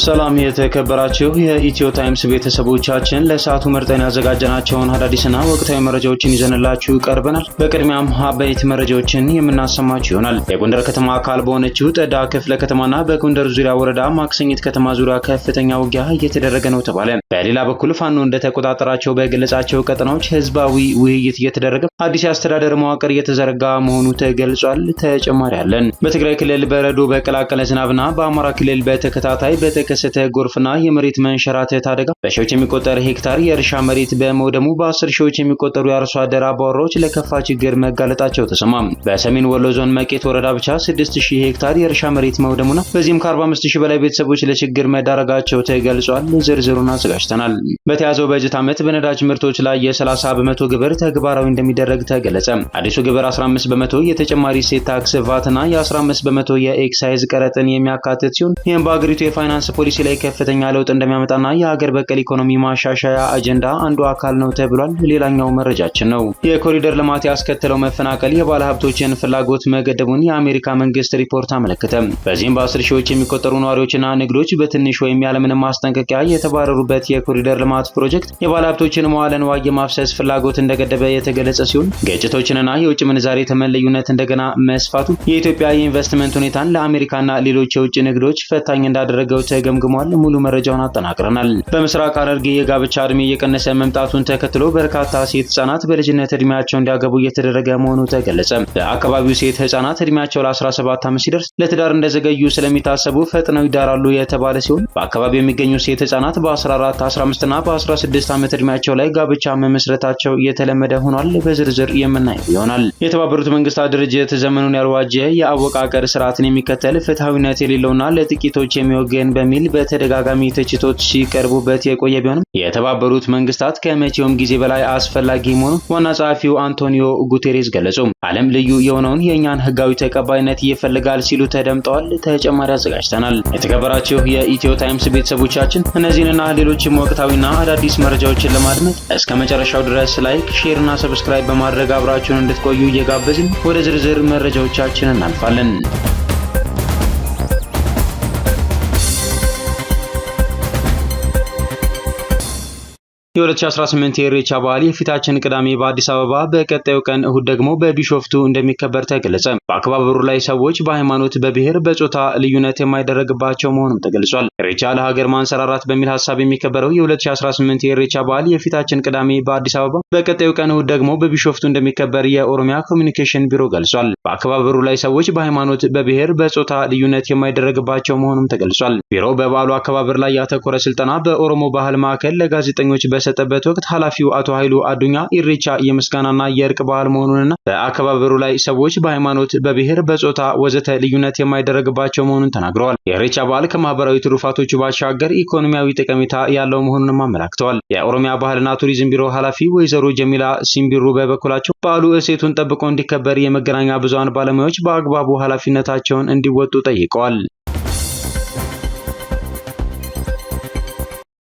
ሰላም የተከበራችሁ የኢትዮ ታይምስ ቤተሰቦቻችን ለሰዓቱ መርጠን ያዘጋጀናቸውን አዳዲስና ወቅታዊ መረጃዎችን ይዘንላችሁ ቀርበናል። በቅድሚያም አበይት መረጃዎችን የምናሰማችሁ ይሆናል። የጎንደር ከተማ አካል በሆነችው ጠዳ ክፍለ ከተማና በጎንደር ዙሪያ ወረዳ ማክሰኝት ከተማ ዙሪያ ከፍተኛ ውጊያ እየተደረገ ነው ተባለ። በሌላ በኩል ፋኖ እንደተቆጣጠራቸው በገለጻቸው ቀጠናዎች ህዝባዊ ውይይት እየተደረገ አዲስ አስተዳደር መዋቅር እየተዘረጋ መሆኑ ተገልጿል። ተጨማሪ አለን። በትግራይ ክልል በረዶ በቀላቀለ ዝናብና በአማራ ክልል በተከታታይ በተከሰተ ጎርፍና የመሬት መንሸራተት አደጋ በሺዎች የሚቆጠር ሄክታር የእርሻ መሬት በመውደሙ በ10 ሺዎች የሚቆጠሩ የአርሶ አደር አባወራዎች ለከፋ ችግር መጋለጣቸው ተሰማ። በሰሜን ወሎ ዞን መቄት ወረዳ ብቻ 6000 ሄክታር የእርሻ መሬት መውደሙና በዚህም ከ45000 በላይ ቤተሰቦች ለችግር መዳረጋቸው ተገልጿል። ዝርዝሩን አዘጋጅተናል። በተያዘው በጀት ዓመት በነዳጅ ምርቶች ላይ የ30 በመቶ ግብር ተግባራዊ እንደሚደረግ ተገለጸ። አዲሱ ግብር 15 በመቶ የተጨማሪ እሴት ታክስ ቫትና የ15 በመቶ የኤክሳይዝ ቀረጥን የሚያካትት ሲሆን ይህም በአገሪቱ የፋይናንስ ፖሊሲ ላይ ከፍተኛ ለውጥ እንደሚያመጣና የሀገር በቀል ኢኮኖሚ ማሻሻያ አጀንዳ አንዱ አካል ነው ተብሏል። ሌላኛው መረጃችን ነው። የኮሪደር ልማት ያስከተለው መፈናቀል የባለ ሀብቶችን ፍላጎት መገደቡን የአሜሪካ መንግስት ሪፖርት አመለከተ። በዚህም በ10 ሺዎች የሚቆጠሩ ነዋሪዎችና ንግዶች በትንሽ ወይም ያለምንም ማስጠንቀቂያ የተባረሩበት የኮሪደር ልማት ፕሮጀክት የባለ ሀብቶችን መዋለ ንዋይ የማፍሰስ ፍላጎት እንደገደበ የተገለጸ ሲሆን ግጭቶችንና የውጭ ምንዛሬ ተመን ልዩነት እንደገና መስፋቱ የኢትዮጵያ የኢንቨስትመንት ሁኔታን ለአሜሪካና ሌሎች የውጭ ንግዶች ፈታኝ እንዳደረገው ተገምግሟል። ሙሉ መረጃውን አጠናቅረናል። በምስራቅ ሐረርጌ የጋብቻ እድሜ እየቀነሰ መምጣቱን ተከትሎ በርካታ ሴት ህጻናት በልጅነት እድሜያቸው እንዲያገቡ እየተደረገ መሆኑ ተገለጸ። በአካባቢው ሴት ህጻናት እድሜያቸው ለ17 ዓመት ሲደርስ ለትዳር እንደዘገዩ ስለሚታሰቡ ፈጥነው ይዳራሉ የተባለ ሲሆን በአካባቢው የሚገኙ ሴት ህጻናት በ14፣ 15 እና በ16 ዓመት እድሜያቸው ላይ ጋብቻ መመስረታቸው የተለመደ ሆኗል። በዝርዝር የምናየው ይሆናል። የተባበሩት መንግስታት ድርጅት ዘመኑን ያልዋጀ የአወቃቀር ስርዓትን የሚከተል ፍትሃዊነት የሌለውና ለጥቂቶች የሚወገን በሚል በተደጋጋሚ ትችቶች ሲቀርቡበት የቆየ ቢሆንም የተባበሩት መንግስታት ከመቼውም ጊዜ በላይ አስፈላጊ መሆኑን ዋና ጸሐፊው አንቶኒዮ ጉቴሬስ ገለጹ። ዓለም ልዩ የሆነውን የእኛን ህጋዊ ተቀባይነት ይፈልጋል ሲሉ ተደምጠዋል። ተጨማሪ አዘጋጅተናል። የተከበራችሁ የኢትዮ ታይምስ ቤተሰቦቻችን እነዚህንና ሌሎችም ወቅታዊና አዳዲስ መረጃዎችን ለማድመጥ እስከ መጨረሻው ድረስ ላይክ፣ ሼር እና ሰብስክራይብ በማድረግ አብራችሁን እንድትቆዩ እየጋበዝን ወደ ዝርዝር መረጃዎቻችን እናልፋለን። የ2018 የኢሬቻ በዓል የፊታችን ቅዳሜ በአዲስ አበባ በቀጣዩ ቀን እሁድ ደግሞ በቢሾፍቱ እንደሚከበር ተገለጸ። በአከባበሩ ላይ ሰዎች በሃይማኖት፣ በብሔር፣ በጾታ ልዩነት የማይደረግባቸው መሆኑም ተገልጿል። ኢሬቻ ለሀገር ማንሰራራት በሚል ሐሳብ የሚከበረው የ2018 የኢሬቻ በዓል የፊታችን ቅዳሜ በአዲስ አበባ በቀጣዩ ቀን እሁድ ደግሞ በቢሾፍቱ እንደሚከበር የኦሮሚያ ኮሚኒኬሽን ቢሮ ገልጿል። በአከባበሩ ላይ ሰዎች በሃይማኖት፣ በብሔር፣ በጾታ ልዩነት የማይደረግባቸው መሆኑም ተገልጿል። ቢሮው በበዓሉ አከባበር ላይ ያተኮረ ስልጠና በኦሮሞ ባህል ማዕከል ለጋዜጠኞች በሰጠበት ወቅት ኃላፊው አቶ ኃይሉ አዱኛ ኢሬቻ የምስጋናና የእርቅ በዓል መሆኑንና በአከባበሩ ላይ ሰዎች በሃይማኖት፣ በብሔር፣ በጾታ ወዘተ ልዩነት የማይደረግባቸው መሆኑን ተናግረዋል። የኢሬቻ በዓል ከማህበራዊ ትሩፋቶቹ ባሻገር ኢኮኖሚያዊ ጠቀሜታ ያለው መሆኑንም አመላክተዋል። የኦሮሚያ ባህልና ቱሪዝም ቢሮ ኃላፊ ወይዘሮ ጀሚላ ሲምቢሩ በበኩላቸው በዓሉ እሴቱን ጠብቆ እንዲከበር የመገናኛ ብዙሃን ባለሙያዎች በአግባቡ ኃላፊነታቸውን እንዲወጡ ጠይቀዋል።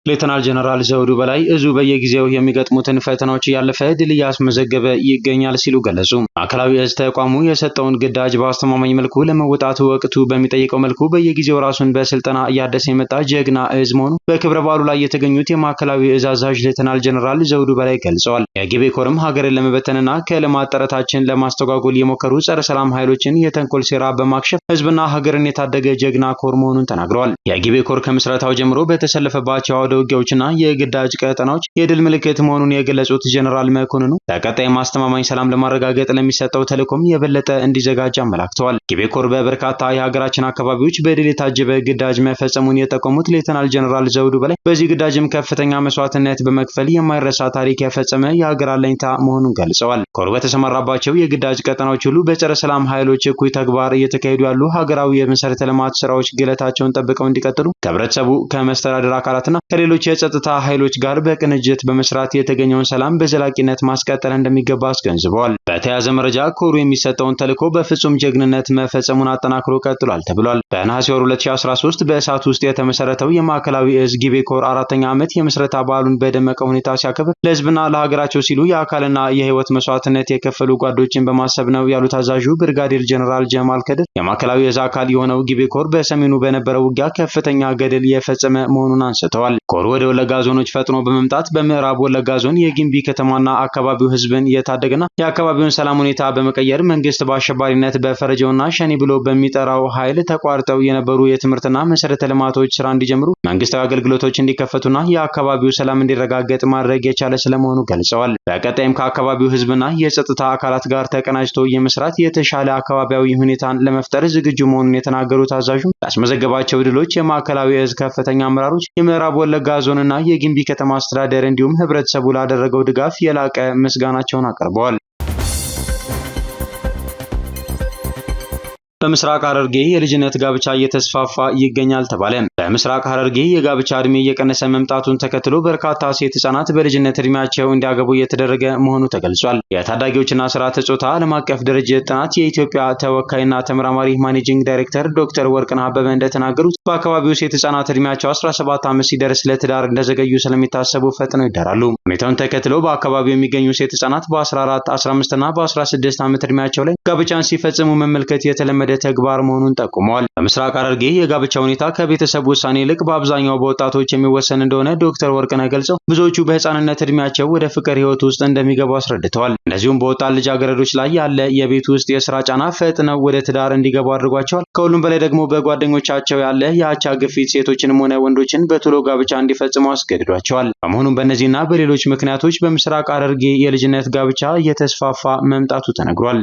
ሌተናል ጀነራል ዘውዱ በላይ እዙ በየጊዜው የሚገጥሙትን ፈተናዎች ያለፈ ድል እያስመዘገበ ይገኛል ሲሉ ገለጹ። ማዕከላዊ እዝ ተቋሙ የሰጠውን ግዳጅ በአስተማማኝ መልኩ ለመወጣቱ ወቅቱ በሚጠይቀው መልኩ በየጊዜው ራሱን በስልጠና እያደሰ የመጣ ጀግና እዝ መሆኑ በክብረ በዓሉ ላይ የተገኙት የማዕከላዊ እዝ አዛዥ ሌተናል ጀነራል ዘውዱ በላይ ገልጸዋል። የጊቤ ኮርም ሀገርን ለመበተንና ከልማት ጥረታችን ለማስተጓጎል የሞከሩ ጸረ ሰላም ኃይሎችን የተንኮል ሴራ በማክሸፍ ህዝብና ሀገርን የታደገ ጀግና ኮር መሆኑን ተናግረዋል። የጊቤ ኮር ከምስረታው ጀምሮ በተሰለፈባቸው አውደ ውጊያዎችና የግዳጅ ቀጠናዎች የድል ምልክት መሆኑን የገለጹት ጀነራል መኮንኑ በቀጣይ ማስተማማኝ ሰላም ለማረጋገጥ ለሚሰጠው ተልዕኮም የበለጠ እንዲዘጋጅ አመላክተዋል። ጊቤ ኮር በበርካታ የሀገራችን አካባቢዎች በድል የታጀበ ግዳጅ መፈጸሙን የጠቆሙት ሌተናል ጀነራል ዘውዱ በላይ በዚህ ግዳጅም ከፍተኛ መስዋዕትነት በመክፈል የማይረሳ ታሪክ የፈጸመ የሀገር አለኝታ መሆኑን ገልጸዋል። ኮር በተሰማራባቸው የግዳጅ ቀጠናዎች ሁሉ በጸረ ሰላም ኃይሎች እኩይ ተግባር እየተካሄዱ ያሉ ሀገራዊ የመሰረተ ልማት ስራዎች ግለታቸውን ጠብቀው እንዲቀጥሉ ከህብረተሰቡ፣ ከመስተዳድር አካላትና ከሌሎች ከሌሎች የጸጥታ ኃይሎች ጋር በቅንጅት በመስራት የተገኘውን ሰላም በዘላቂነት ማስቀጠል እንደሚገባ አስገንዝበዋል። በተያያዘ መረጃ ኮሩ የሚሰጠውን ተልዕኮ በፍጹም ጀግንነት መፈጸሙን አጠናክሮ ቀጥሏል ተብሏል። በነሐሴ ወር 2013 በእሳት ውስጥ የተመሰረተው የማዕከላዊ እዝ ጊቤ ኮር 4ኛ ዓመት የምስረታ በዓሉን በደመቀ ሁኔታ ሲያከብር ለህዝብና ለሀገራቸው ሲሉ የአካልና የህይወት መስዋዕትነት የከፈሉ ጓዶችን በማሰብ ነው ያሉት አዛዡ ብርጋዴር ጀነራል ጀማል ከድር የማዕከላዊ እዝ አካል የሆነው ጊቤ ኮር በሰሜኑ በነበረው ውጊያ ከፍተኛ ገድል የፈጸመ መሆኑን አንስተዋል። ኮሩ ወደ ወለጋ ዞኖች ፈጥኖ በመምጣት በምዕራብ ወለጋ ዞን የጊምቢ ከተማና አካባቢው ህዝብን የታደገና የአካባቢውን ሰላም ሁኔታ በመቀየር መንግስት በአሸባሪነት በፈረጀውና ሸኔ ብሎ በሚጠራው ኃይል ተቋርጠው የነበሩ የትምህርትና መሰረተ ልማቶች ስራ እንዲጀምሩ፣ መንግስታዊ አገልግሎቶች እንዲከፈቱና የአካባቢው ሰላም እንዲረጋገጥ ማድረግ የቻለ ስለመሆኑ ገልጸዋል። በቀጣይም ከአካባቢው ህዝብና የጸጥታ አካላት ጋር ተቀናጅቶ የመስራት የተሻለ አካባቢያዊ ሁኔታን ለመፍጠር ዝግጁ መሆኑን የተናገሩት አዛዡ ያስመዘገባቸው ድሎች የማዕከላዊ እዝ ከፍተኛ አመራሮች፣ የምዕራብ ወለጋ ዞንና የጊምቢ ከተማ አስተዳደር እንዲሁም ህብረተሰቡ ላደረገው ድጋፍ የላቀ ምስጋናቸውን አቅርበዋል። በምስራቅ ሐረርጌ የልጅነት ጋብቻ እየተስፋፋ ይገኛል ተባለ። በምስራቅ ሐረርጌ የጋብቻ እድሜ እየቀነሰ መምጣቱን ተከትሎ በርካታ ሴት ህጻናት በልጅነት እድሜያቸው እንዲያገቡ እየተደረገ መሆኑ ተገልጿል። የታዳጊዎችና ስርዓተ ጾታ ዓለም አቀፍ ድርጅት ጥናት የኢትዮጵያ ተወካይና ተመራማሪ ማኔጂንግ ዳይሬክተር ዶክተር ወርቅነህ አበበ እንደተናገሩት በአካባቢው ሴት ህጻናት እድሜያቸው 17 ዓመት ሲደርስ ለትዳር እንደዘገዩ ስለሚታሰቡ ፈጥነው ይዳራሉ። ሁኔታውን ተከትሎ በአካባቢው የሚገኙ ሴት ህጻናት በ14፣ 15 እና በ16 ዓመት እድሜያቸው ላይ ጋብቻን ሲፈጽሙ መመልከት የተለመደ ተግባር መሆኑን ጠቁመዋል። በምስራቅ ሐረርጌ የጋብቻ ሁኔታ ከቤተሰብ ውሳኔ ይልቅ በአብዛኛው በወጣቶች የሚወሰን እንደሆነ ዶክተር ወርቅነህ ገልጸው ብዙዎቹ በህፃንነት እድሜያቸው ወደ ፍቅር ህይወት ውስጥ እንደሚገቡ አስረድተዋል። እንደዚሁም በወጣት ልጃገረዶች ላይ ያለ የቤት ውስጥ የስራ ጫና ፈጥነው ወደ ትዳር እንዲገቡ አድርጓቸዋል። ከሁሉም በላይ ደግሞ በጓደኞቻቸው ያለ የአቻ ግፊት ሴቶችንም ሆነ ወንዶችን በቶሎ ጋብቻ እንዲፈጽሙ አስገድዷቸዋል። በመሆኑም በእነዚህና በሌሎች ምክንያቶች በምስራቅ ሐረርጌ የልጅነት ጋብቻ እየተስፋፋ መምጣቱ ተነግሯል።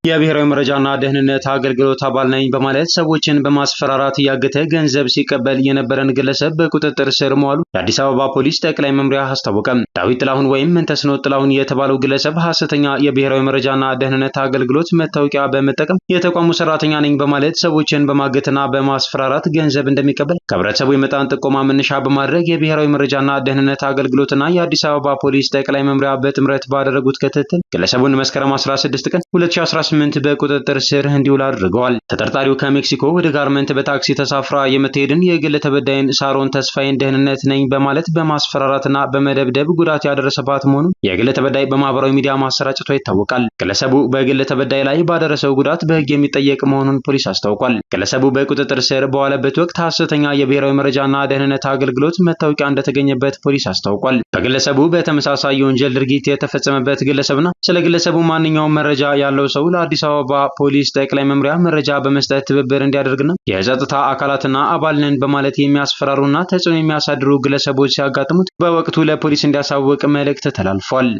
የብሔራዊ መረጃና ደህንነት አገልግሎት አባል ነኝ በማለት ሰዎችን በማስፈራራት እያገተ ገንዘብ ሲቀበል የነበረን ግለሰብ በቁጥጥር ስር መዋሉ የአዲስ አበባ ፖሊስ ጠቅላይ መምሪያ አስታወቀ። ዳዊት ጥላሁን ወይም ምንተስኖት ጥላሁን የተባለው ግለሰብ ሐሰተኛ የብሔራዊ መረጃና ደህንነት አገልግሎት መታወቂያ በመጠቀም የተቋሙ ሰራተኛ ነኝ በማለት ሰዎችን በማገትና በማስፈራራት ገንዘብ እንደሚቀበል ከህብረተሰቡ የመጣን ጥቆማ መነሻ በማድረግ የብሔራዊ መረጃና ደህንነት አገልግሎትና የአዲስ አበባ ፖሊስ ጠቅላይ መምሪያ በጥምረት ባደረጉት ክትትል ግለሰቡን መስከረም 16 ቀን 2018 በቁጥጥር ስር እንዲውል አድርገዋል። ተጠርጣሪው ከሜክሲኮ ወደ ጋርመንት በታክሲ ተሳፍራ የምትሄድን የግል ተበዳይን ሳሮን ተስፋዬን ደህንነት ነኝ በማለት በማስፈራራትና በመደብደብ ጉዳት ያደረሰባት መሆኑን የግል ተበዳይ በማህበራዊ ሚዲያ ማሰራጨቷ ይታወቃል። ግለሰቡ በግል ተበዳይ ላይ ባደረሰው ጉዳት በህግ የሚጠየቅ መሆኑን ፖሊስ አስታውቋል። ግለሰቡ በቁጥጥር ስር በዋለበት ወቅት ሐሰተኛ የብሔራዊ መረጃና ደህንነት አገልግሎት መታወቂያ እንደተገኘበት ፖሊስ አስታውቋል። በግለሰቡ በተመሳሳይ የወንጀል ድርጊት የተፈጸመበት ግለሰብና ስለ ግለሰቡ ማንኛውም መረጃ ያለው ሰው አዲስ አበባ ፖሊስ ጠቅላይ መምሪያ መረጃ በመስጠት ትብብር እንዲያደርግና የጸጥታ አካላትና አባል ነን በማለት የሚያስፈራሩና ተጽዕኖ የሚያሳድሩ ግለሰቦች ሲያጋጥሙት በወቅቱ ለፖሊስ እንዲያሳውቅ መልእክት ተላልፏል።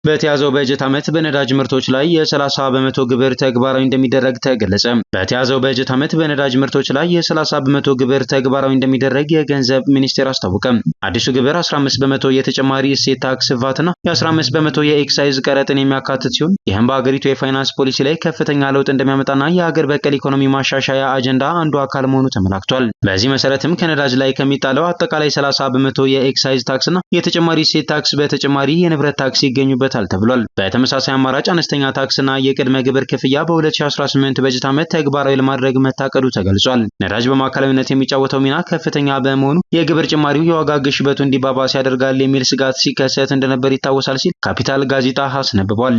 በተያዘው በጀት ዓመት በነዳጅ ምርቶች ላይ የ30 በመቶ ግብር ተግባራዊ እንደሚደረግ ተገለጸ። በተያዘው በጀት ዓመት በነዳጅ ምርቶች ላይ የ30 በመቶ ግብር ተግባራዊ እንደሚደረግ የገንዘብ ሚኒስቴር አስታወቀ። አዲሱ ግብር 15 በመቶ የተጨማሪ እሴት ታክስ ቫትና የ15 በመቶ የኤክሳይዝ ቀረጥን የሚያካትት ሲሆን ይህም በአገሪቱ የፋይናንስ ፖሊሲ ላይ ከፍተኛ ለውጥ እንደሚያመጣና የሀገር በቀል ኢኮኖሚ ማሻሻያ አጀንዳ አንዱ አካል መሆኑ ተመላክቷል። በዚህ መሰረትም ከነዳጅ ላይ ከሚጣለው አጠቃላይ 30 በመቶ የኤክሳይዝ ታክስና የተጨማሪ እሴት ታክስ በተጨማሪ የንብረት ታክስ ይገኙበታል ተብሏል። በተመሳሳይ አማራጭ አነስተኛ ታክስና የቅድመ ግብር ክፍያ በ2018 በጀት ዓመት ተግባራዊ ለማድረግ መታቀዱ ተገልጿል። ነዳጅ በማዕከላዊነት የሚጫወተው ሚና ከፍተኛ በመሆኑ የግብር ጭማሪው የዋጋ ግሽበቱ እንዲባባስ ያደርጋል የሚል ስጋት ሲከሰት እንደነበር ይታወሳል ሲል ካፒታል ጋዜጣ አስነብቧል።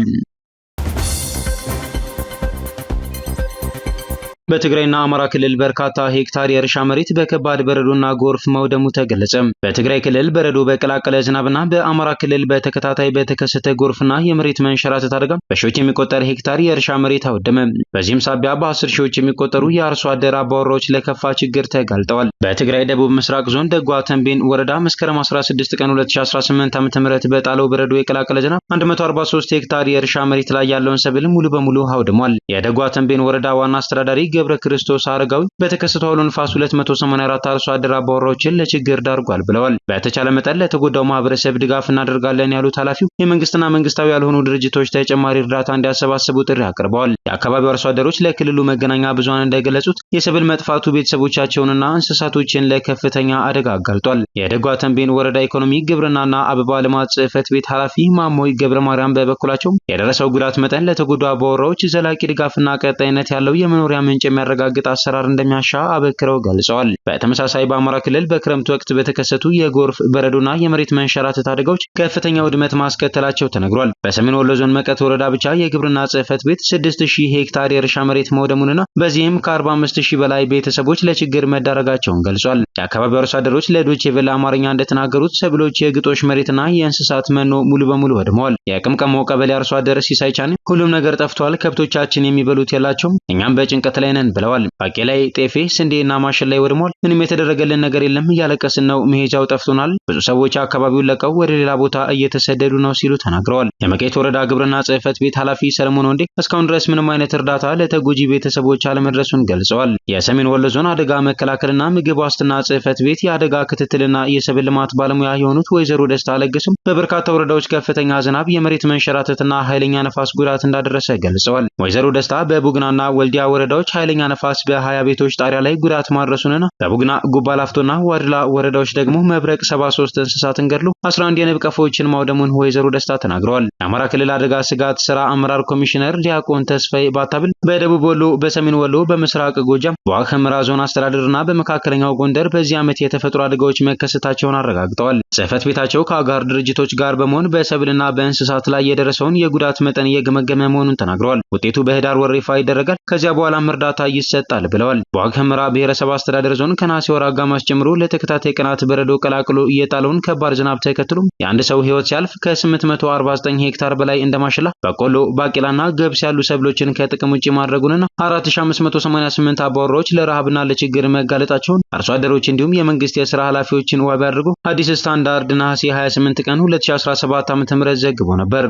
በትግራይና አማራ ክልል በርካታ ሄክታር የእርሻ መሬት በከባድ በረዶና ጎርፍ መውደሙ ተገለጸ። በትግራይ ክልል በረዶ በቀላቀለ ዝናብና በአማራ ክልል በተከታታይ በተከሰተ ጎርፍና የመሬት መንሸራተት አደጋ በሺዎች የሚቆጠር ሄክታር የእርሻ መሬት አወደመ። በዚህም ሳቢያ በ10 ሺዎች የሚቆጠሩ የአርሶ አደር አባወራዎች ለከፋ ችግር ተጋልጠዋል። በትግራይ ደቡብ ምስራቅ ዞን ደጓ ተንቤን ወረዳ መስከረም 16 ቀን 2018 ዓ.ም በጣለው በረዶ የቀላቀለ ዝናብ 143 ሄክታር የእርሻ መሬት ላይ ያለውን ሰብል ሙሉ በሙሉ አውድሟል። የደጓ ተንቤን ወረዳ ዋና አስተዳዳሪ ገብረ ክርስቶስ አረጋዊ በተከሰተው አውሎ ንፋስ 284 አርሶ አደር አባወራዎችን ለችግር ዳርጓል ብለዋል። በተቻለ መጠን ለተጎዳው ማህበረሰብ ድጋፍ እናደርጋለን ያሉት ኃላፊው የመንግስትና መንግስታዊ ያልሆኑ ድርጅቶች ተጨማሪ እርዳታ እንዲያሰባስቡ ጥሪ አቅርበዋል። የአካባቢው አርሶ አደሮች ለክልሉ መገናኛ ብዙሃን እንደገለጹት የሰብል መጥፋቱ ቤተሰቦቻቸውንና እንስሳቶችን ለከፍተኛ አደጋ አጋልጧል። የደጓ ተንቤን ወረዳ ኢኮኖሚ ግብርናና አበባ ልማት ጽሕፈት ቤት ኃላፊ ማሞይ ገብረ ማርያም በበኩላቸው የደረሰው ጉዳት መጠን ለተጎዱ አባወራዎች ዘላቂ ድጋፍና ቀጣይነት ያለው የመኖሪያ ምንጭ የሚያረጋግጥ አሰራር እንደሚያሻ አበክረው ገልጸዋል። በተመሳሳይ በአማራ ክልል በክረምት ወቅት በተከሰቱ የጎርፍ በረዶና የመሬት መንሸራተት አደጋዎች ከፍተኛ ውድመት ማስከተላቸው ተነግሯል። በሰሜን ወሎ ዞን መቀት ወረዳ ብቻ የግብርና ጽሕፈት ቤት 6000 ሄክታር የእርሻ መሬት መውደሙንና በዚህም ከ45000 በላይ ቤተሰቦች ለችግር መዳረጋቸውን ገልጿል። የአካባቢው አርሶ አደሮች ለዶይቼ ቬለ አማርኛ እንደተናገሩት ሰብሎች፣ የግጦሽ መሬትና የእንስሳት መኖ ሙሉ በሙሉ ወድመዋል። የቅምቀሞ ቀበሌ አርሶ አደር ሲሳይ ቻኔ ሁሉም ነገር ጠፍቷል፣ ከብቶቻችን የሚበሉት የላቸውም፣ እኛም በጭንቀት ላይ ነን ብለዋል። ባቄላይ፣ ጤፌ፣ ስንዴና ማሽን ላይ ወድመዋል። ምንም የተደረገልን ነገር የለም፣ እያለቀስን ነው፣ መሄጃው ጠፍቶናል። ብዙ ሰዎች አካባቢውን ለቀው ወደ ሌላ ቦታ እየተሰደዱ ነው ሲሉ ተናግረዋል። የመቄት ወረዳ ግብርና ጽሕፈት ቤት ኃላፊ ሰለሞን ወንዴ እስካሁን ድረስ ምንም አይነት እርዳታ ለተጎጂ ቤተሰቦች አለመድረሱን ገልጸዋል። የሰሜን ወሎ ዞን አደጋ መከላከልና ምግብ ዋስትና ጽሕፈት ቤት የአደጋ ክትትልና የሰብል ልማት ባለሙያ የሆኑት ወይዘሮ ደስታ ለገሱም በበርካታ ወረዳዎች ከፍተኛ ዝናብ፣ የመሬት መንሸራተትና ኃይለኛ ነፋስ ጉዳት እንዳደረሰ ገልጸዋል። ወይዘሮ ደስታ በቡግናና ወልዲያ ወረዳዎች ኃይለኛ ነፋስ በ20 ቤቶች ጣሪያ ላይ ጉዳት ማድረሱንና በቡግና ጉባ ላፍቶና ዋድላ ወረዳዎች ደግሞ መብረቅ 73 እንስሳትን ገድሎ 11 የንብ ቀፎዎችን ማውደሙን ወይዘሮ ደስታ ተናግረዋል። የአማራ ክልል አደጋ ስጋት ስራ አመራር ኮሚሽነር ዲያቆን ተስፋዬ ባታብል በደቡብ ወሎ፣ በሰሜን ወሎ፣ በምስራቅ ጎጃም፣ በዋግ ኽምራ ዞን አስተዳደርና በመካከለኛው ጎንደር በዚህ ዓመት የተፈጥሮ አደጋዎች መከሰታቸውን አረጋግጠዋል። ጽሕፈት ቤታቸው ከአጋር ድርጅቶች ጋር በመሆን በሰብልና በእንስሳት ላይ የደረሰውን የጉዳት መጠን እየገመገመ መሆኑን ተናግረዋል። ውጤቱ በህዳር ወር ይፋ ይደረጋል፣ ከዚያ በኋላም እርዳታ ይሰጣል ብለዋል። በዋግ ኽምራ ብሔረሰብ አስተዳደር ዞን ከነሐሴ ወር አጋማሽ ጀምሮ ለተከታታይ ቀናት በረዶ ቀላቅሎ እየጣለውን ከባድ ዝናብ ተከትሎ የአንድ ሰው ህይወት ሲያልፍ ከ849 ሄክታር በላይ እንደማሽላ፣ በቆሎ፣ ባቄላና ገብስ ያሉ ሰብሎችን ከጥቅም ውጪ ማድረጉንና 4588 አባወራዎች ለረሃብና ለችግር መጋለጣቸውን አርሶ አደሮች እንዲሁም የመንግስት የሥራ ኃላፊዎችን ዋቢ አድርጎ አዲስ ስታንዳርድ ነሐሴ 28 ቀን 2017 ዓ.ም ዘግቦ ነበር።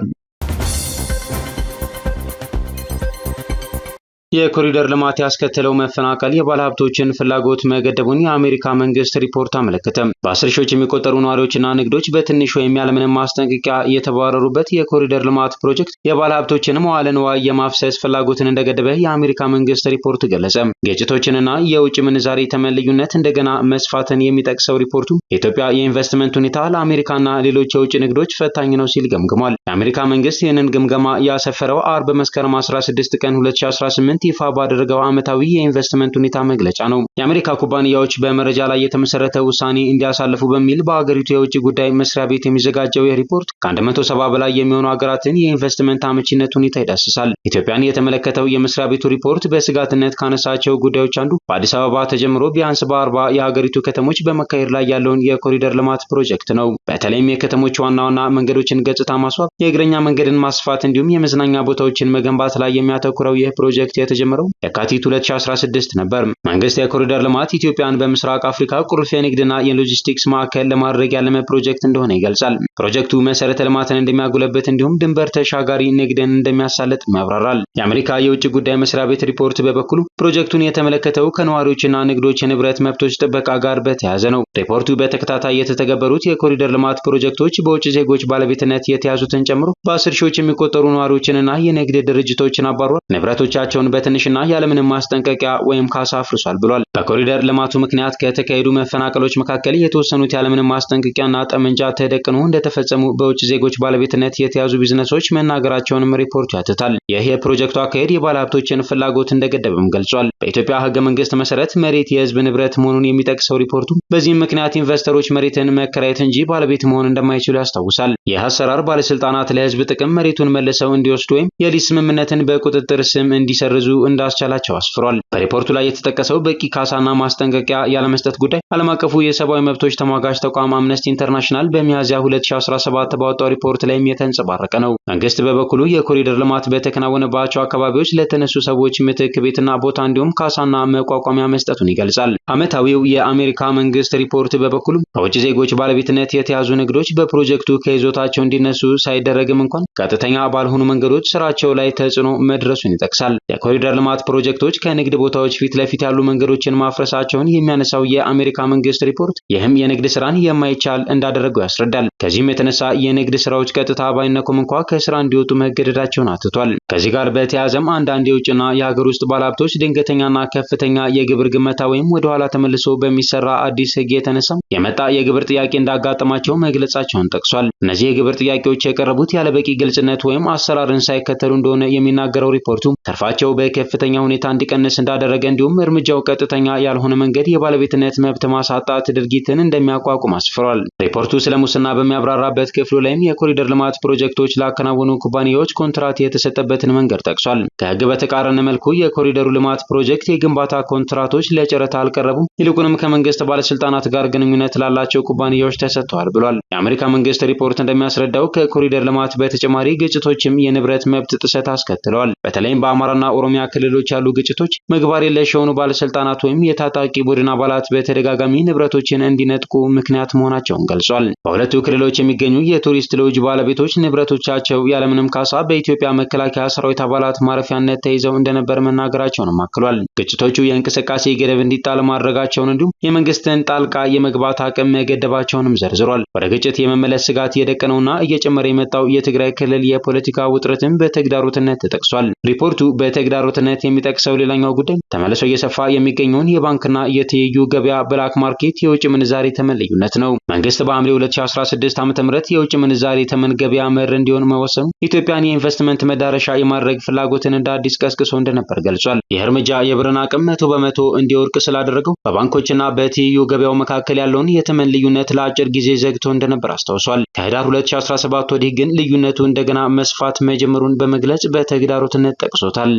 የኮሪደር ልማት ያስከተለው መፈናቀል የባለሀብቶችን ፍላጎት መገደቡን የአሜሪካ መንግስት ሪፖርት አመለከተ። በ10 ሺዎች የሚቆጠሩ ነዋሪዎችና ንግዶች በትንሽ ወይም ያለምንም ማስጠንቀቂያ የተባረሩበት የኮሪደር ልማት ፕሮጀክት የባለሀብቶችን መዋለ ንዋይ የማፍሰስ ፍላጎትን እንደገደበ የአሜሪካ መንግስት ሪፖርት ገለጸ። ግጭቶችንና የውጭ ምንዛሪ ተመን ልዩነት እንደገና መስፋትን የሚጠቅሰው ሪፖርቱ የኢትዮጵያ የኢንቨስትመንት ሁኔታ ለአሜሪካና ሌሎች የውጭ ንግዶች ፈታኝ ነው ሲል ገምግሟል። የአሜሪካ መንግስት ይህንን ግምገማ ያሰፈረው አርብ መስከረም 16 ቀን 2018 ይፋ ባደረገው ዓመታዊ የኢንቨስትመንት ሁኔታ መግለጫ ነው። የአሜሪካ ኩባንያዎች በመረጃ ላይ የተመሰረተ ውሳኔ እንዲያሳልፉ በሚል በአገሪቱ የውጭ ጉዳይ መስሪያ ቤት የሚዘጋጀው የሪፖርት ከ170 በላይ የሚሆኑ ሀገራትን የኢንቨስትመንት አመቺነት ሁኔታ ይዳስሳል። ኢትዮጵያን የተመለከተው የመስሪያ ቤቱ ሪፖርት በስጋትነት ካነሳቸው ጉዳዮች አንዱ በአዲስ አበባ ተጀምሮ ቢያንስ በ40 የሀገሪቱ ከተሞች በመካሄድ ላይ ያለውን የኮሪደር ልማት ፕሮጀክት ነው። በተለይም የከተሞች ዋና ዋና መንገዶችን ገጽታ ማስዋብ፣ የእግረኛ መንገድን ማስፋት እንዲሁም የመዝናኛ ቦታዎችን መገንባት ላይ የሚያተኩረው ይህ ፕሮጀክት የተጀመረው የካቲት 2016 ነበር። መንግስት የኮሪደር ልማት ኢትዮጵያን በምስራቅ አፍሪካ ቁልፍ የንግድና የሎጂስቲክስ ማዕከል ለማድረግ ያለመ ፕሮጀክት እንደሆነ ይገልጻል። ፕሮጀክቱ መሰረተ ልማትን እንደሚያጎለበት እንዲሁም ድንበር ተሻጋሪ ንግድን እንደሚያሳልጥ ያብራራል። የአሜሪካ የውጭ ጉዳይ መስሪያ ቤት ሪፖርት በበኩሉ ፕሮጀክቱን የተመለከተው ከነዋሪዎችና ንግዶች የንብረት መብቶች ጥበቃ ጋር በተያያዘ ነው። ሪፖርቱ በተከታታይ የተተገበሩት የኮሪደር ልማት ፕሮጀክቶች በውጭ ዜጎች ባለቤትነት የተያዙትን ጨምሮ በ10 ሺዎች የሚቆጠሩ ነዋሪዎችንና የንግድ ድርጅቶችን አባሯል፣ ንብረቶቻቸውን በትንሽና ያለምንም ማስጠንቀቂያ ወይም ካሳ አፍርሷል ብሏል። በኮሪደር ልማቱ ምክንያት ከተካሄዱ መፈናቀሎች መካከል የተወሰኑት ያለምንም ማስጠንቀቂያና ጠመንጃ ተደቅኖ እንደተፈጸሙ በውጭ ዜጎች ባለቤትነት የተያዙ ቢዝነሶች መናገራቸውንም ሪፖርቱ ያትታል። ይህ የፕሮጀክቱ አካሄድ የባለሀብቶችን ፍላጎት እንደገደበም ገልጿል። በኢትዮጵያ ሕገ መንግስት መሰረት መሬት የህዝብ ንብረት መሆኑን የሚጠቅሰው ሪፖርቱ በዚህም ምክንያት ኢንቨስተሮች መሬትን መከራየት እንጂ ባለቤት መሆን እንደማይችሉ ያስታውሳል። ይህ አሰራር ባለስልጣናት ለህዝብ ጥቅም መሬቱን መልሰው እንዲወስዱ ወይም የሊዝ ስምምነትን በቁጥጥር ስም እንዲሰርዙ እንዳስቻላቸው አስፍሯል። በሪፖርቱ ላይ የተጠቀሰው በቂ ካሳና ማስጠንቀቂያ ያለመስጠት ጉዳይ ዓለም አቀፉ የሰብአዊ መብቶች ተሟጋች ተቋም አምነስቲ ኢንተርናሽናል በሚያዝያ 2017 ባወጣው ሪፖርት ላይም የተንጸባረቀ ነው። መንግስት በበኩሉ የኮሪደር ልማት በተከናወነባቸው አካባቢዎች ለተነሱ ሰዎች ምትክ ቤትና ቦታ እንዲሁም ካሳና መቋቋሚያ መስጠቱን ይገልጻል። ዓመታዊው የአሜሪካ መንግስት ሪፖርት በበኩሉ በውጭ ዜጎች ባለቤትነት የተያዙ ንግዶች በፕሮጀክቱ ከይዞታቸው እንዲነሱ ሳይደረግም እንኳን ቀጥተኛ ባልሆኑ መንገዶች ስራቸው ላይ ተጽዕኖ መድረሱን ይጠቅሳል። የኮሪደር ልማት ፕሮጀክቶች ከንግድ ቦታዎች ፊት ለፊት ያሉ መንገዶችን ማፍረሳቸውን የሚያነሳው የአሜሪካ መንግስት ሪፖርት ይህም የንግድ ስራን የማይቻል እንዳደረገው ያስረዳል። ከዚህም የተነሳ የንግድ ስራዎች ቀጥታ ባይነኩም እንኳ ከስራ እንዲወጡ መገደዳቸውን አትቷል። ከዚህ ጋር በተያያዘም አንዳንድ የውጭና የሀገር ውስጥ ባለሀብቶች ድንገተኛና ከፍተኛ የግብር ግመታ ወይም ወደ ኋላ ተመልሶ በሚሰራ አዲስ ህግ የተነሳ የመጣ የግብር ጥያቄ እንዳጋጠማቸው መግለጻቸውን ጠቅሷል። እነዚህ የግብር ጥያቄዎች የቀረቡት ያለበቂ ግልጽነት ወይም አሰራርን ሳይከተሉ እንደሆነ የሚናገረው ሪፖርቱ ተርፋቸው በከፍተኛ ሁኔታ እንዲቀንስ እንዳደረገ እንዲሁም እርምጃው ቀጥተኛ ያልሆነ መንገድ የባለቤትነት መብት ማሳጣት ድርጊትን እንደሚያቋቁም አስፍሯል። ሪፖርቱ ስለ ሙስና በሚያብራራበት ክፍሉ ላይም የኮሪደር ልማት ፕሮጀክቶች ላከናወኑ ኩባንያዎች ኮንትራት የተሰጠበትን መንገድ ጠቅሷል። ከህግ በተቃረነ መልኩ የኮሪደሩ ልማት ፕሮጀክት የግንባታ ኮንትራቶች ለጨረታ አልቀረቡም፣ ይልቁንም ከመንግስት ባለስልጣናት ጋር ግንኙነት ላላቸው ኩባንያዎች ተሰጥተዋል ብሏል። የአሜሪካ መንግስት ሪፖርት እንደሚያስረዳው ከኮሪደር ልማት በተጨማሪ ግጭቶችም የንብረት መብት ጥሰት አስከትለዋል። በተለይም በአማራና ኦሮሚያ ክልሎች ያሉ ግጭቶች ምግባር የለሽ የሆኑ ባለስልጣናት ወይም የታጣቂ ቡድን አባላት በተደጋጋሚ ንብረቶችን እንዲነጥቁ ምክንያት መሆናቸውን ገልጿል። በሁለቱ ክልሎች የሚገኙ የቱሪስት ሎጅ ባለቤቶች ንብረቶቻቸው ያለምንም ካሳ በኢትዮጵያ መከላከያ ሰራዊት አባላት ማረፊያነት ተይዘው እንደነበር መናገራቸውንም አክሏል። ግጭቶቹ የእንቅስቃሴ ገደብ እንዲጣል ማድረጋቸውን እንዲሁም የመንግስትን ጣልቃ የመግባት አቅም መገደባቸውንም ዘርዝሯል። ወደ ግጭት የመመለስ ስጋት የደቀነውና እየጨመረ የመጣው የትግራይ ክልል የፖለቲካ ውጥረትን በተግዳሮትነት ተጠቅሷል። ሪፖርቱ በተግዳሮትነት የሚጠቅሰው ሌላኛው ጉዳይ ተመልሶ እየሰፋ የሚገኘውን የባንክና የትይዩ ገበያ ብላክ ማርኬት የውጭ ምንዛሬ ተመን ልዩነት ነው። መንግስት በሐምሌ 2016 ዓ.ም የውጭ ምንዛሬ ተመን ገበያ መር እንዲሆን መወሰኑ ኢትዮጵያን የኢንቨስትመንት መዳረሻ የማድረግ ፍላጎትን እንደ አዲስ ቀስቅሶ እንደነበር ገልጿል። ይህ እርምጃ የብርን አቅም 100% እንዲወርቅ ስላደረገው በባንኮችና በትይዩ ገበያው መካከል ያለውን የተመን ልዩነት ለአጭር ጊዜ ዘግቶ እንደነበር አስታውሷል። ከህዳር 2017 ወዲህ ግን ልዩነቱ እንደገና መስፋት መጀመሩን በመግለጽ በተግዳሮትነት ጠቅሶታል።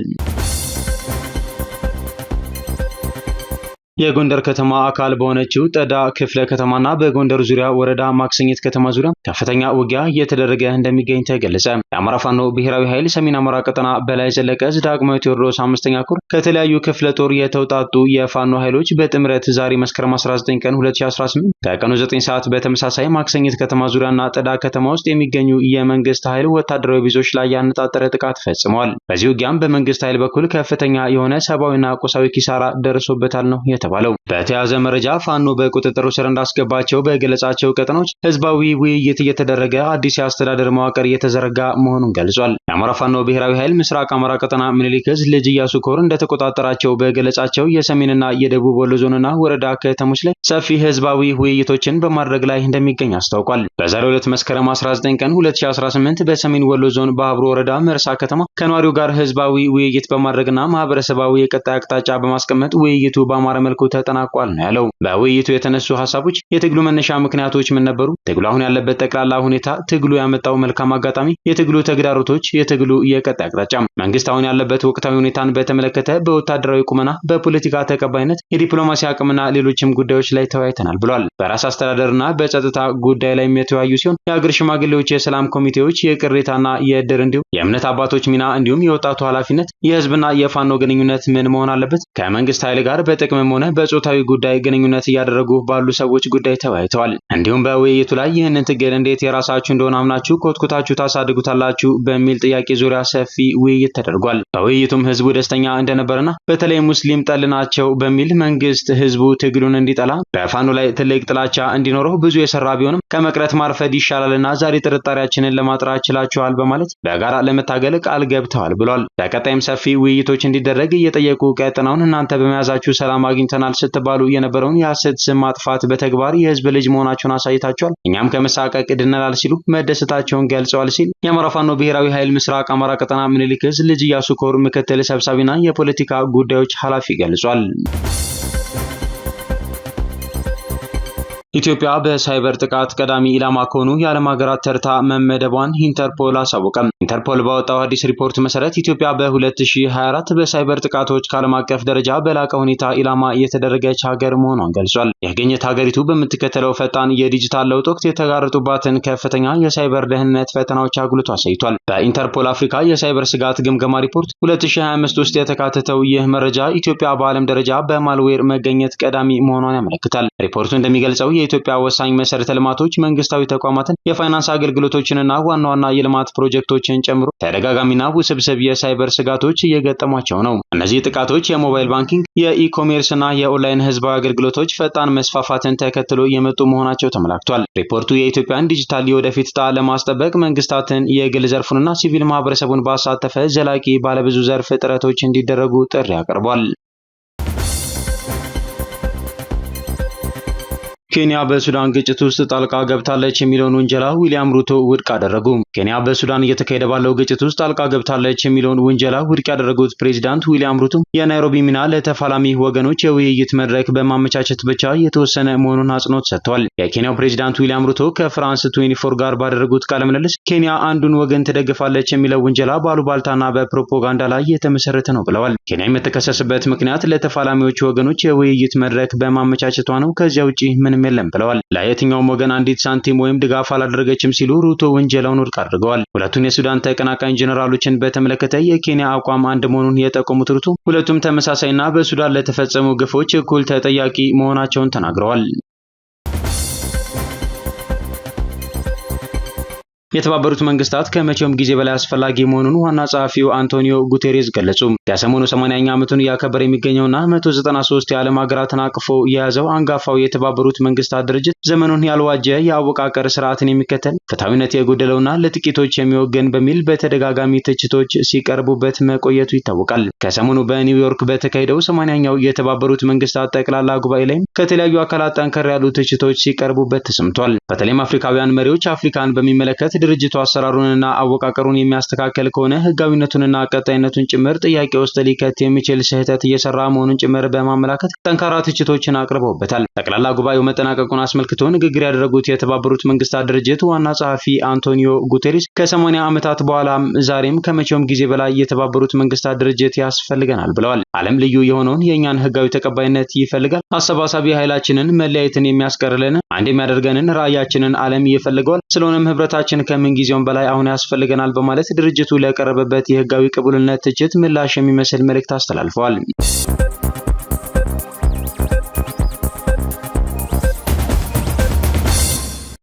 የጎንደር ከተማ አካል በሆነችው ጠዳ ክፍለ ከተማና በጎንደር ዙሪያ ወረዳ ማክሰኝት ከተማ ዙሪያ ከፍተኛ ውጊያ እየተደረገ እንደሚገኝ ተገለጸ። የአማራ ፋኖ ብሔራዊ ኃይል ሰሜን አማራ ቀጠና በላይ ዘለቀ ዕዝ ዳግማዊ ቴዎድሮስ 5ኛ ኮር ከተለያዩ ክፍለ ጦር የተውጣጡ የፋኖ ኃይሎች በጥምረት ዛሬ መስከረም 19 ቀን 2018 ከቀኑ 9 ሰዓት በተመሳሳይ ማክሰኝት ከተማ ዙሪያና ጠዳ ከተማ ውስጥ የሚገኙ የመንግስት ኃይል ወታደራዊ ቤዞች ላይ ያነጣጠረ ጥቃት ፈጽመዋል። በዚህ ውጊያም በመንግስት ኃይል በኩል ከፍተኛ የሆነ ሰብአዊና ቁሳዊ ኪሳራ ደርሶበታል ነው ባለው በተያዘ መረጃ ፋኖ በቁጥጥሩ ስር እንዳስገባቸው በገለጻቸው ቀጠናዎች ህዝባዊ ውይይት እየተደረገ አዲስ የአስተዳደር መዋቅር እየተዘረጋ መሆኑን ገልጿል። የአማራ ፋኖ ብሔራዊ ኃይል ምስራቅ አማራ ቀጠና ምኒልክ ዕዝ ልጅ ኢያሱ ኮር እንደተቆጣጠራቸው በገለጻቸው የሰሜንና የደቡብ ወሎ ዞንና ወረዳ ከተሞች ላይ ሰፊ ህዝባዊ ውይይቶችን በማድረግ ላይ እንደሚገኝ አስታውቋል። በዛሬው ዕለት መስከረም 19 ቀን 2018 በሰሜን ወሎ ዞን በአብሮ ወረዳ መርሳ ከተማ ከነዋሪው ጋር ህዝባዊ ውይይት በማድረግና ማህበረሰባዊ የቀጣይ አቅጣጫ በማስቀመጥ ውይይቱ በአማረ መልኩ ተጠናቋል ነው ያለው። በውይይቱ የተነሱ ሐሳቦች የትግሉ መነሻ ምክንያቶች ምን ነበሩ፣ ትግሉ አሁን ያለበት ጠቅላላ ሁኔታ፣ ትግሉ ያመጣው መልካም አጋጣሚ፣ የትግሉ ተግዳሮቶች፣ የትግሉ የቀጣይ አቅጣጫ፣ መንግስት አሁን ያለበት ወቅታዊ ሁኔታን በተመለከተ በወታደራዊ ቁመና፣ በፖለቲካ ተቀባይነት፣ የዲፕሎማሲ አቅምና ሌሎችም ጉዳዮች ላይ ተወያይተናል ብሏል። በራስ አስተዳደርና በጸጥታ ጉዳይ ላይ የተወያዩ ሲሆን የአገር ሽማግሌዎች፣ የሰላም ኮሚቴዎች፣ የቅሬታና የእድር እንዲሁም የእምነት አባቶች ሚና እንዲሁም የወጣቱ ኃላፊነት፣ የህዝብና የፋኖ ግንኙነት ምን መሆን አለበት፣ ከመንግስት ኃይል ጋር በጥቅምም ሆነ በጾታዊ ጉዳይ ግንኙነት እያደረጉ ባሉ ሰዎች ጉዳይ ተወያይተዋል። እንዲሁም በውይይቱ ላይ ይህንን ትግል እንዴት የራሳችሁ እንደሆነ አምናችሁ ኮትኩታችሁ ታሳድጉታላችሁ በሚል ጥያቄ ዙሪያ ሰፊ ውይይት ተደርጓል። በውይይቱም ህዝቡ ደስተኛ እንደነበርና በተለይ ሙስሊም ጠል ናቸው በሚል መንግስት ህዝቡ ትግሉን እንዲጠላ በፋኖ ላይ ትልቅ ጥላቻ እንዲኖረው ብዙ የሰራ ቢሆንም ከመቅረት ማርፈድ ይሻላልና ዛሬ ጥርጣሬያችንን ለማጥራት ችላችኋል በማለት በጋራ ለመታገል ቃል ገብተዋል ብሏል። በቀጣይም ሰፊ ውይይቶች እንዲደረግ እየጠየቁ ቀጠናውን እናንተ በመያዛችሁ ሰላም አግኝተናል ስትባሉ የነበረውን የሐሰት ስም ማጥፋት በተግባር የህዝብ ልጅ መሆናቸውን አሳይታቸዋል፣ እኛም ከመሳቀቅ ድነናል ሲሉ መደሰታቸውን ገልጸዋል ሲል የአማራ ፋኖ ብሔራዊ ኃይል ምስራቅ አማራ ቀጠና ምኒልክ ዕዝ ልጅ ኢያሱ ኮር ምክትል ሰብሳቢና የፖለቲካ ጉዳዮች ኃላፊ ገልጿል። ኢትዮጵያ በሳይበር ጥቃት ቀዳሚ ኢላማ ከሆኑ የዓለም ሀገራት ተርታ መመደቧን ኢንተርፖል አሳወቀ። ኢንተርፖል ባወጣው አዲስ ሪፖርት መሰረት ኢትዮጵያ በ2024 በሳይበር ጥቃቶች ከዓለም አቀፍ ደረጃ በላቀ ሁኔታ ኢላማ የተደረገች ሀገር መሆኗን ገልጿል። የግኝት ሀገሪቱ በምትከተለው ፈጣን የዲጂታል ለውጥ ወቅት የተጋረጡባትን ከፍተኛ የሳይበር ደህንነት ፈተናዎች አጉልቶ አሳይቷል። በኢንተርፖል አፍሪካ የሳይበር ስጋት ግምገማ ሪፖርት 2025 ውስጥ የተካተተው ይህ መረጃ ኢትዮጵያ በዓለም ደረጃ በማልዌር መገኘት ቀዳሚ መሆኗን ያመለክታል። ሪፖርቱ እንደሚገልጸው የኢትዮጵያ ወሳኝ መሰረተ ልማቶች መንግስታዊ ተቋማትን፣ የፋይናንስ አገልግሎቶችንና ዋና ዋና የልማት ፕሮጀክቶችን ጨምሮ ተደጋጋሚና ውስብስብ የሳይበር ስጋቶች እየገጠሟቸው ነው። እነዚህ ጥቃቶች የሞባይል ባንኪንግ፣ የኢ-ኮሜርስ እና የኦንላይን ህዝባዊ አገልግሎቶች ፈጣን መስፋፋትን ተከትሎ የመጡ መሆናቸው ተመላክቷል። ሪፖርቱ የኢትዮጵያን ዲጂታል የወደፊት ዕጣ ለማስጠበቅ መንግስታትን፣ የግል ዘርፉንና ሲቪል ማህበረሰቡን ባሳተፈ ዘላቂ ባለብዙ ዘርፍ ጥረቶች እንዲደረጉ ጥሪ አቅርቧል። ኬንያ በሱዳን ግጭት ውስጥ ጣልቃ ገብታለች የሚለውን ውንጀላ ዊሊያም ሩቶ ውድቅ አደረጉ። ኬንያ በሱዳን እየተካሄደ ባለው ግጭት ውስጥ ጣልቃ ገብታለች የሚለውን ውንጀላ ውድቅ ያደረጉት ፕሬዚዳንት ዊሊያም ሩቶ የናይሮቢ ሚና ለተፋላሚ ወገኖች የውይይት መድረክ በማመቻቸት ብቻ የተወሰነ መሆኑን አጽንኦት ሰጥተዋል። የኬንያው ፕሬዚዳንት ዊሊያም ሩቶ ከፍራንስ 24 ጋር ባደረጉት ቃለ ምልልስ ኬንያ አንዱን ወገን ትደግፋለች የሚለው ውንጀላ ባሉባልታና በፕሮፓጋንዳ ላይ የተመሰረተ ነው ብለዋል። ኬንያ የምትከሰስበት ምክንያት ለተፋላሚዎች ወገኖች የውይይት መድረክ በማመቻቸቷ ነው። ከዚያ ውጪ ምንም የለም ብለዋል። ለየትኛውም ወገን አንዲት ሳንቲም ወይም ድጋፍ አላደረገችም ሲሉ ሩቶ ወንጀላውን ውድቅ አድርገዋል። ሁለቱን የሱዳን ተቀናቃኝ ጀነራሎችን በተመለከተ የኬንያ አቋም አንድ መሆኑን የጠቆሙት ሩቶ ሁለቱም ተመሳሳይና በሱዳን ለተፈጸሙ ግፎች እኩል ተጠያቂ መሆናቸውን ተናግረዋል። የተባበሩት መንግስታት ከመቼውም ጊዜ በላይ አስፈላጊ መሆኑን ዋና ጸሐፊው አንቶኒዮ ጉቴሬስ ገለጹ። ከሰሞኑ 80ኛ ዓመቱን እያከበረ የሚገኘውና 193 የዓለም ሀገራትን አቅፎ የያዘው አንጋፋው የተባበሩት መንግስታት ድርጅት ዘመኑን ያልዋጀ የአወቃቀር ስርዓትን የሚከተል ፍትሐዊነት የጎደለውና ለጥቂቶች የሚወገን በሚል በተደጋጋሚ ትችቶች ሲቀርቡበት መቆየቱ ይታወቃል። ከሰሞኑ በኒውዮርክ በተካሄደው 80ኛው የተባበሩት መንግስታት ጠቅላላ ጉባኤ ላይም ከተለያዩ አካላት ጠንከር ያሉ ትችቶች ሲቀርቡበት ተሰምቷል። በተለይም አፍሪካውያን መሪዎች አፍሪካን በሚመለከት ድርጅቱ አሰራሩንና አወቃቀሩን የሚያስተካከል ከሆነ ህጋዊነቱንና ቀጣይነቱን ጭምር ጥያቄ ውስጥ ሊከት የሚችል ስህተት እየሰራ መሆኑን ጭምር በማመላከት ጠንካራ ትችቶችን አቅርበውበታል። ጠቅላላ ጉባኤው መጠናቀቁን አስመልክቶ ንግግር ያደረጉት የተባበሩት መንግስታት ድርጅት ዋና ጸሐፊ አንቶኒዮ ጉቴሬስ ከ80 ዓመታት በኋላም ዛሬም ከመቼውም ጊዜ በላይ የተባበሩት መንግስታት ድርጅት ያስፈልገናል ብለዋል። ዓለም ልዩ የሆነውን የእኛን ህጋዊ ተቀባይነት ይፈልጋል። አሰባሳቢ ኃይላችንን፣ መለያየትን የሚያስቀርልን አንድ የሚያደርገንን ራዕያችንን ዓለም ይፈልገዋል። ስለሆነም ህብረታችን ከምን ጊዜውም በላይ አሁን ያስፈልገናል በማለት ድርጅቱ ለቀረበበት የህጋዊ ቅቡልነት ትችት ምላሽ የሚመስል መልእክት አስተላልፈዋል።